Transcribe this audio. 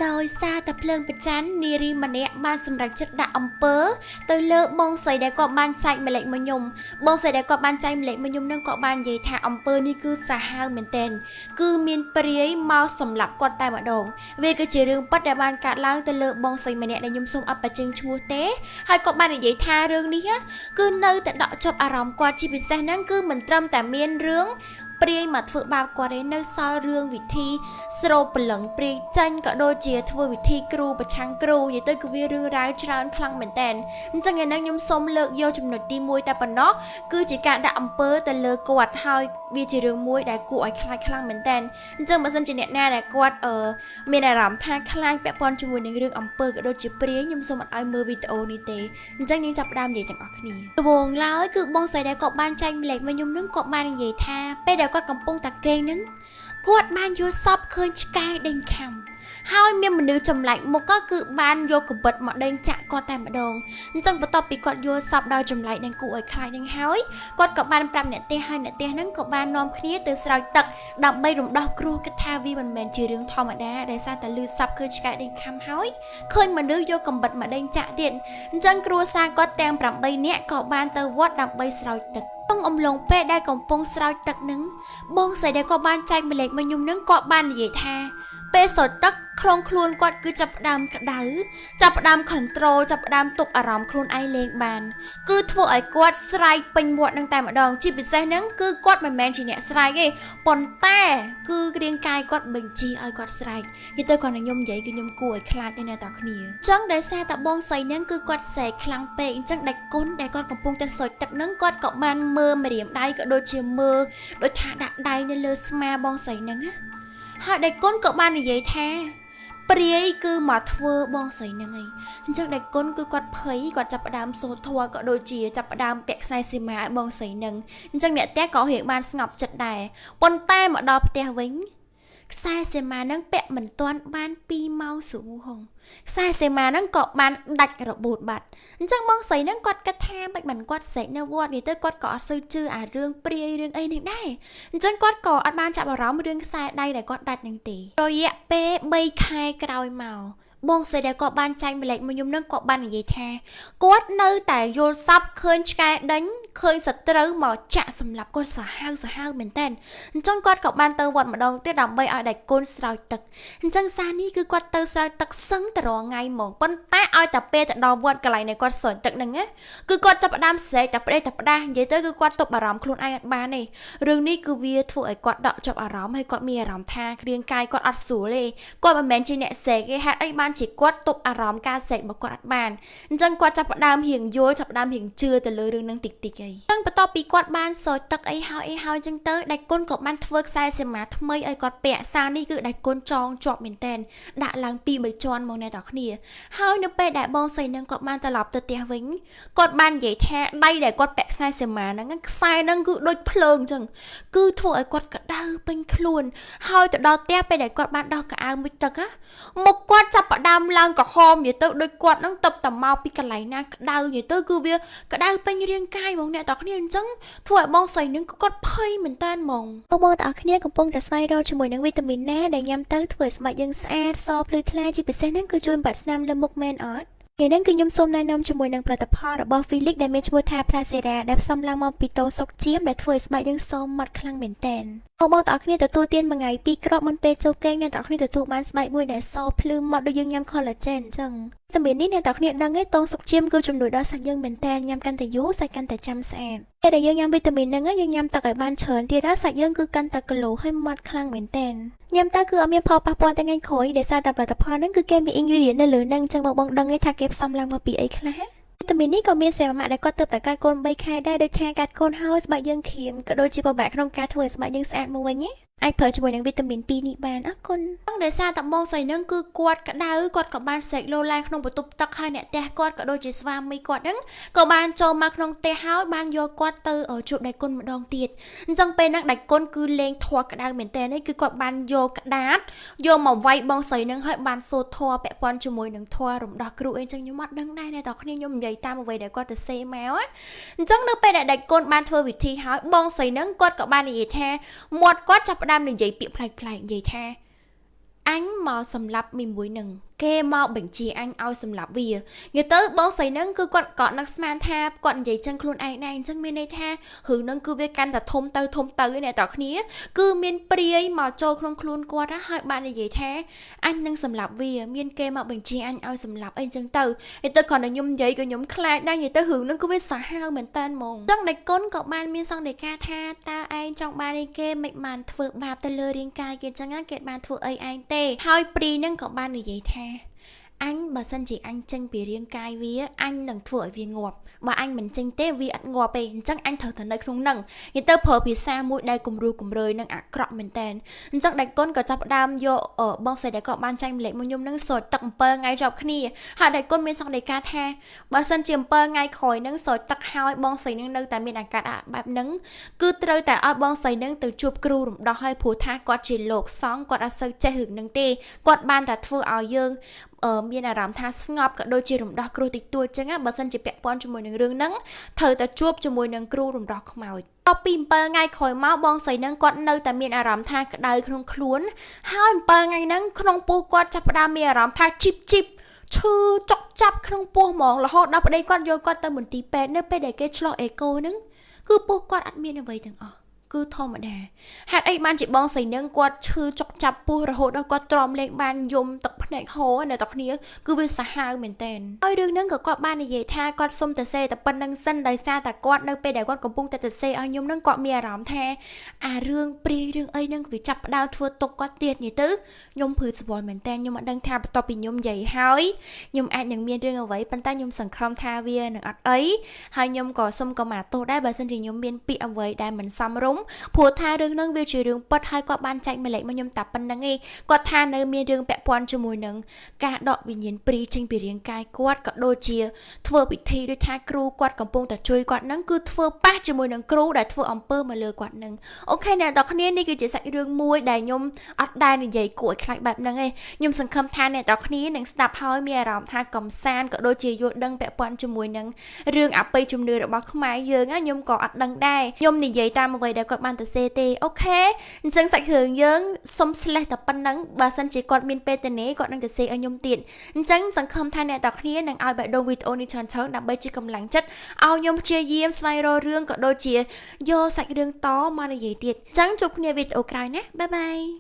ដោយសារតែភ្លើងប្រច័ណ្ឌនារីម្នាក់បានសម្រេចចិត្តដាក់អំពើទៅលើបងស្រីដែលគាត់បានចែកម្លេចមួយញុំបងស្រីដែលគាត់បានចែកម្លេចមួយញុំនឹងក៏បាននិយាយថាអំពើនេះគឺសាហាវមែនទែនគឺមានព្រាយមកសម្លាប់គាត់តែម្ដងវាគឺជារឿងពិតដែលបានកើតឡើងទៅលើបងស្រីម្នាក់ដែលខ្ញុំសូមអត់បញ្ចេញឈ្មោះទេហើយគាត់បាននិយាយថារឿងនេះគឺនៅតែដកជាប់អារម្មណ៍គាត់ជាពិសេសហ្នឹងគឺមិនត្រឹមតែមានរឿងព្រាយមកធ្វើបាបគាត់ឯនៅសល់រឿងវិធីស្រោបព្រលឹងព្រាយចាញ់ក៏ដូចជាធ្វើវិធីគ្រូប្រឆាំងគ្រូនិយាយទៅគឺវារឿងរ៉ាវច្រើនខ្លាំងមែនតើអញ្ចឹងឯហ្នឹងខ្ញុំសូមលើកយកចំណុចទី1តែប៉ុណ្ណោះគឺជាការដាក់អំពើទៅលើគាត់ហើយវាជារឿងមួយដែលគួរឲ្យខ្លាចខ្លាំងមែនតើអញ្ចឹងបើសិនជាអ្នកណាដែលគាត់មានអារម្មណ៍ថាខ្លាចពាក់ព័ន្ធជាមួយនឹងរឿងអំពើក៏ដូចជាព្រាយខ្ញុំសូមអត់ឲ្យមើលវីដេអូនេះទេអញ្ចឹងយើងចាប់ផ្ដើមនិយាយទាំងអស់គ្នាដំបូងឡើយគឺបងស្រីដែលគាត់បានចែកម្លេចមកខ្ញុំនឹងគាត់បាននិយាយថាពេលដែលគាត់កំពុងតែគេងហ្នឹងគាត់បានយល់សពឃើញឆ្កែដេញខំហើយមានមនុស្សចម្លែកមុខក៏គឺបានយកកបិតមកដេញចាក់គាត់តែម្ដងអញ្ចឹងបន្ទាប់ពីគាត់យល់សពដល់ចម្លែកនឹងគួរឲ្យខ្លាចនឹងហើយគាត់ក៏បានប្រាប់អ្នកផ្ទះហើយអ្នកផ្ទះហ្នឹងក៏បាននាំគ្នាទៅស្រោចទឹកដើម្បីរំដោះគ្រោះគិតថាវាមិនមែនជារឿងធម្មតាដែលសារតែលឺសពឃើញឆ្កែដេញខំហើយឃើញមនុស្សយកកបិតមកដេញចាក់ទៀតអញ្ចឹងគ្រួសារគាត់ទាំង8នាក់ក៏បានទៅវត្តដើម្បីស្រោចទឹកអំឡុងពេលដែលកំពុងស្រោចទឹកនឹងបងស្រីដែលគាត់បានចែកម្លេចមកខ្ញុំនឹងគាត់បាននិយាយថាពេលស្រោចទឹកក្នុងខ្លួនគាត់គឺចាប់ផ្ដើមក្តៅចាប់ផ្ដើម control ចាប់ផ្ដើមទប់អារម្មណ៍ខ្លួនឯងលេងបានគឺធ្វើឲ្យគាត់ស្រែកពេញវត្តនឹងតែម្ដងជាពិសេសហ្នឹងគឺគាត់មិនមែនជាអ្នកស្រែកទេប៉ុន្តែគឺរាងកាយគាត់បញ្ជាឲ្យគាត់ស្រែកនិយាយទៅគាត់នឹងខ្ញុំនិយាយគឺខ្ញុំគួរឲ្យខ្លាចឯអ្នកទាំងគ្នាអញ្ចឹងដោយសារតែបងស្រីហ្នឹងគឺគាត់ស្រែកខ្លាំងពេកអញ្ចឹងដាច់គុណដែលគាត់កំពុងតែស្រោចទឹកហ្នឹងគាត់ក៏បានមើលម្រាមដៃក៏ដូចជាមើលដូចថាដាក់ដៃនៅលើស្មាបងស្រីហ្នឹងណាហើយដាច់គុណក៏បាននិយាយថាព្រាយគឺមកធ្វើបងស្រីហ្នឹងឯងអញ្ចឹងដៃគុណគឺគាត់ភ័យគាត់ចាប់ផ្ដើមសូត្រធម៌ក៏ដូចជាចាប់ផ្ដើមពាក់ខ្សែសីមាឲ្យបងស្រីហ្នឹងអញ្ចឹងអ្នកផ្ទះក៏រៀងបានស្ងប់ចិត្តដែរប៉ុន្តែមកដល់ផ្ទះវិញខ្សែសីមាហ្នឹងពាក់មិនទាន់បាន2ម៉ោងស្រួលហងខ្សែសីមាហ្នឹងក៏បានដាច់របូតបាត់អញ្ចឹងបងស្រីហ្នឹងគាត់គិតថាមិនគាត់ស្រែកនៅវត្តនេះទៅគាត់ក៏អត់សូវជឿអារឿងព្រាយរឿងអីនេះដែរអញ្ចឹងគាត់ក៏អត់បានចាប់អារម្មណ៍រឿងខ្សែដៃដែលគាត់ដាច់ហ្នឹងទេរយៈពេល3ខែក្រោយមកបងស្រីដែលគាត់បានចែកម្លេចមកខ្ញុំនឹងគាត់បាននិយាយថាគាត់នៅតែយល់សពឃើញឆ្កែដេញឃើញសត្រូវមកចាក់សម្លាប់គាត់សាហាវមែនតើអញ្ចឹងគាត់ក៏បានទៅវត្តម្ដងទៀតដើម្បីឲ្យដៃកូនស្រោចទឹកអញ្ចឹងសារនេះគឺគាត់ទៅស្រោចទឹកសឹងតែរងថ្ងៃហ្មងប៉ុន្តែឲ្យតែពេលទៅដល់វត្តកន្លែងនៃគាត់ស្រោចទឹកហ្នឹងគឺគាត់ចាប់ផ្ដើមស្រែកតែផ្ដេសតែផ្ដាស់និយាយទៅគឺគាត់ទប់អារម្មណ៍ខ្លួនឯងអត់បានទេរឿងនេះគឺវាធ្វើឲ្យគាត់ដកជាប់អារម្មណ៍ហើយគាត់មានអារម្មណ៍ថារាងកាយគាត់អត់ស្រួលទេគាត់មិនមែនជាអ្នកស្រែកទេហេតុអីបានជាគាត់ទប់អារម្មណ៍ការស្រែករបស់គាត់អត់បានអញ្ចឹងគាត់ចាប់ផ្ដើមរៀងយល់ចាប់ផ្ដើមរៀងជឿទៅលើរឿងហ្នឹងតិចអីអញ្ចឹងបន្ទាប់ពីគាត់បានស្រោចទឹកអីហើយអញ្ចឹងទៅដៃគុណក៏បានធ្វើខ្សែសីមាថ្មីឲ្យគាត់ពាក់សារនេះគឺដៃគុណចងជាប់មែនតែនដាក់ឡើង2-3ជាន់មកអ្នកទាំងគ្នាហើយនៅពេលដែលបងស្រីនឹងគាត់បានត្រឡប់ទៅផ្ទះវិញគាត់បាននិយាយថាដៃដែលគាត់ពាក់ខ្សែសីមាហ្នឹងខ្សែហ្នឹងគឺដូចភ្លើងអញ្ចឹងគឺធ្វើឲ្យគាត់ក្តៅពេញខ្លួនហើយទៅដល់ផ្ទះពេលដែលគាត់បានដោះកៅអៅមួយទឹកមុខគាត់ចាប់ផ្ដើមឡើងក្រហមនិយាយទៅដូចគាត់នឹងតបតមកពីកន្លែងណាក្តៅនិយាយទៅគឺវាក្តៅពេញរាងកាយបងអ្នកទាំងគ្នាអញ្ចឹងធ្វើឲ្យបងស្រីនឹងគាត់ភ័យមែនតើហ្មងបងទាំងអស់គ្នាកំពុងតែស្វែងរកជាមួយនឹងវីតាមីនណាដែលញ៉ាំទៅធ្វើឲ្យស្បែកយើងស្អាតសភ្លឺថ្លាជាពិសេសហ្នឹងគឺជួយបំបាត់ស្នាមលើមុខមែនអត់ថ្ងៃនេះគឺខ្ញុំសូមណែនាំជាមួយនឹងផលិតផលរបស់ Felix ដែលមានឈ្មោះថា Placera ដែលផ្សំឡើងមកពីតូសុកជៀមដែលធ្វើឲ្យស្បែកយើងសម៉ត់ខ្លាំងមែនតើបងទាំងអស់គ្នាទទួលទានមួយថ្ងៃ2គ្រាប់មុនពេលចូលគេងអ្នកទាំងអស់គ្នាទទួលបានស្បែកមួយដែលសភ្លឺម៉ត់ដូចយើងញ៉ាំ collagen អញ្ចឹងតែមាននេះអ្នកទាំងអស់គ្នាដឹងទេតូសុកជៀមគឺជំនួយដល់សាច់យើងមែនតើញ៉ាំកាន់តែយូរសាច់កាន់តែចាំស្អាតពេលដែលយើងញ៉ាំវីតាមីនហ្នឹងយើងញ៉ាំទឹកឲ្យបានច្រើនទៀតសាច់យើងគឺកាន់តែគីឡូហើយម៉ត់ខ្លាំងមែនតើញ៉ាំទៅគឺអត់មានផលប៉ះពាល់តែថ្ងៃក្រោយដោយសារតែផលិតផលហ្នឹងគឺគេមាន ingredient នៅលើហ្នឹងអញ្ចឹងបងដឹងទេថាគេផ្សំឡើងមកពីអីខ្លះវីតាមីននេះក៏មានសេវាម៉ាក់ដែលគាត់ទើបតែកាត់កូន3ខែដែរដូចថាកាត់កូនហើយស្បែកយើងក្រៀមក៏ដូចជាពិបាកក្នុងការធ្វើឲ្យស្បែកយើងស្អាតមកវិញណាអាចប្រើជាមួយនឹងវីតាមីន2នេះបានអរគុណដោយសារតែបងស្រីនឹងគឺគាត់ក្តៅគាត់ក៏បានស្រែកលោឡាក្នុងបន្ទប់ទឹកហើយអ្នកផ្ទះគាត់ក៏ដូចជាស្វាមីគាត់ហ្នឹងក៏បានចូលមកក្នុងផ្ទះហើយបានយកគាត់ទៅជួបដៃគុណម្ដងទៀតអញ្ចឹងពេលហ្នឹងដៃគុណគឺលេងធွာក្តៅមែនតើនេះគឺគាត់បានយកក្តាតយកមកវាយបងស្រីនឹងហើយបានសូត្រធွာពាក់ព័ន្ធជាមួយនឹងធွာរំដោះគ្រូអីអញ្ចឹងខ្ញុំអត់ដឹងដែរអ្នកទាំងគ្នាខ្ញុំនិយាយតាមអ្វីដែលគាត់ទៅសេមកអញ្ចឹងនៅពេលដែលដៃគុណបានធ្វើវិធីហើយបងស្រីនឹងគាត់ក៏បាននិយាយថាមាត់គាត់ចាប់ផ្ដើមនិយាយពាក្យប្លែកៗនិយាយថា anh mà sầm lập mình mũi nừng kê mau bệnh chi anh ao sầm lập vì người tới bong sấy nâng cứ còn nâng sman tha còn vậy chân khuôn ai này chân miên đây tha hưởng nâng cứ về căn là thôm tơ này tỏ khía cứ miên priê mà trâu khuôn qua đó hai bạn này vậy tha anh nâng sầm lập vì miên kê mau bệnh chi anh ao sầm lập anh chân tơ người tới còn là nhung vậy cái nhung khai đang người tới hưởng nâng cứ về xả hao mình tên mồm chân này côn cậu ban miên xong để ca tha ta anh trong ban này kê mệnh màn phượng bạp tơ lơ riêng cai kia chân á kẹt bàn phượng ấy anh tê hai pri nâng cậu ban này vậy tha anh bà sân chỉ anh tranh bì riêng cai vía anh nâng thổi vì ngọp mà anh mình tranh tế vì ăn ngọp bề chắc anh thở thần nơi không nâng người ta phở vì xa mũi đây cùng ru cùng rơi nâng ạc krọ mình tên chắc đánh con có chắp đam vô ở bong xe để có ban tranh lệ một nhung nâng sồi tặng pơ ngay dọc khni hạ đại con mới xong để ca tha bà sân chiếm pơ ngay khỏi nâng sồi tặng hai bong xe nâng nâng tại miền ạc cát ạ bạp nâng cứ trơi tại ở bong xe nâng từ chụp cừu đó hơi phù tha quạt chỉ lột sóng quạt sơ chơi hưởng nâng tê quạt ban tại phư áo dương miền Nam tha ngọc cả đôi chia rụng đỏ kêu tịch tua chẳng á bà sân chỉ bẹt pon cho mùi nương rương nắng thời ta chuột cho mùi nương kêu rụng đỏ không màuเอาปีมเปอร์ไงคอยเมาบองใส่นังกอดเนยแต่มีอารมณ์ทางกระไดขนมคล้วนห้ามเปอร์ไงนังขนมปูกอดจับดามีอารมณ์ทางจิบชื่อจกจับขนมปูมองแล้วหอดนับได้กอดโยกอดเติมเหมือนตีเป็ดเนื้อเป็ดได้เกชลอเอโก้นึงคือปูกอดอัดมีอะไรถึงอ๋อcứ thô mà đà hạt ấy ban chị bong xây nâng quạt chư chọc chập pu rồi hốt đó quạt tròn lên ban dùng tập này hố này tập này cứ bên xa hai mình tên ôi đừng nâng quạt ban này về tha quạt xôm tờ xe tập ban nâng sân đầy xa tập quạt nâng pe đại quạt cầm bung tờ xe ao nhung nâng quạt mìa rõm tha à rương pri rương ấy nâng vì chập đau thua tục quạt tiệt như tứ nhung phứ sờ mình tên nhưng mà nâng tha tập bị nhung dày hói nhung ai nhận miên rương ở vậy ban ta nhung sẵn không tha viên ấy hai nhung cỏ xôm cỏ mà tô đá bà sân thì nhung miên bị ở vậy đai mình xăm rúngผัวทาเรื่องนั่งวิวจีเรื่องปัดให้ก็บ้านใจมาเลยมันยมตับปันนังเองก็ทาเนื้อมีเรื่องแปะปอนจมูกหนึ่งกาดอกวิญญาณปรีชิงปีเรียงกายกวาดก็โดเชียทัวร์ปิดทีด้วยทากรูกวาดกับปงแต่ช่วยกวาดนั่งคือทัวร์ป้าจมูกหนึ่งครูได้ทัวร์อมเปอร์มาเลยกวาดหนึ่งโอเคเนี่ยตอนนี้นี่คือจะใส่เรื่องมวยได้ยมอัดได้ในใหญ่กวดคล้ายแบบนั่งเองยมสังคมทานเนี่ยตอนนี้หนึ่งสนับเฮามีอารมณ์ทากำซานก็โดเชียโยดังแปะปอนจมูกหนึ่งเรื่องอับไปจุ่มเนื้อดอกบักขมายเยอะง่ายยมก็อัดดังได้ยมในใหญ่ตามมาไว้ได้ก็บ้านแต่เซเตโอเคซึ่งสักถึงยังสมสลัดแต่ปันนังบาสันจีกอดมินเปเตเน่กอดนังแต่เซอญมติดจังสังคมไทยในตอนนี้นังเอาแบบโดวิดโอนิชันเชิงนำไปจีกำลังจัดเอายมเชียเยี่ยมสไลโรเรื่องก็โดเชียโยสักเรื่องต่อมาในยี่ติดจังจบเนี่ยวิดโอกายนะบ๊ายบาย